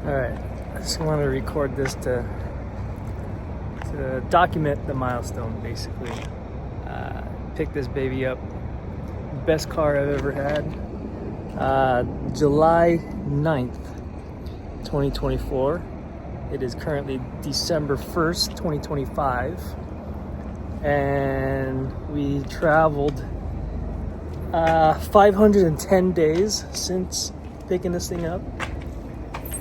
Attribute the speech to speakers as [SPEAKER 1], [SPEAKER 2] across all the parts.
[SPEAKER 1] Alright, I just want to record this to document the milestone, basically. Pick this baby up. Best car I've ever had. July 9th, 2024. It is currently December 1st, 2025. And we traveled 510 days since picking this thing up.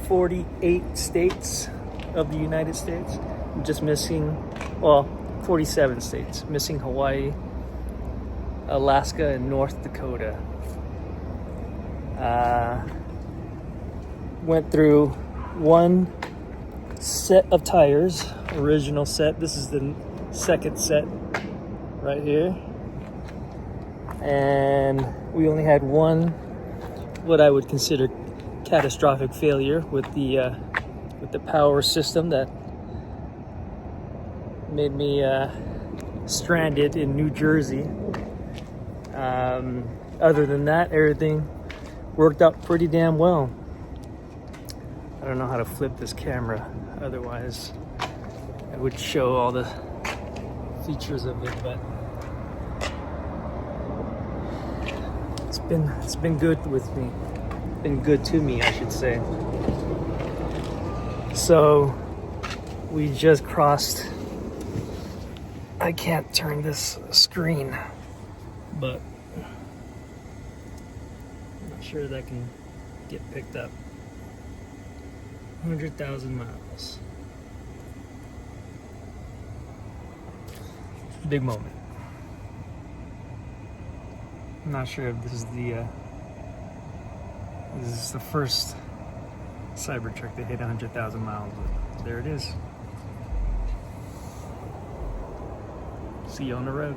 [SPEAKER 1] 48 states of the United States. I'm just missing, 47 states. Missing Hawaii, Alaska, and North Dakota. Went through one set of tires, original set. This is the second set right here. And we only had one, what I would consider catastrophic failure with the power system that made me stranded in New Jersey. Other than that, everything worked out pretty damn well. I don't know how to flip this camera, otherwise I would show all the features of it, but it's been good with me. Been good to me, I should say. So we just crossed. I can't turn this screen, but I'm not sure that can get picked up. 100,000 miles. Big moment. I'm not sure if this is the first Cybertruck that hit 100,000 miles, but there it is. See you on the road.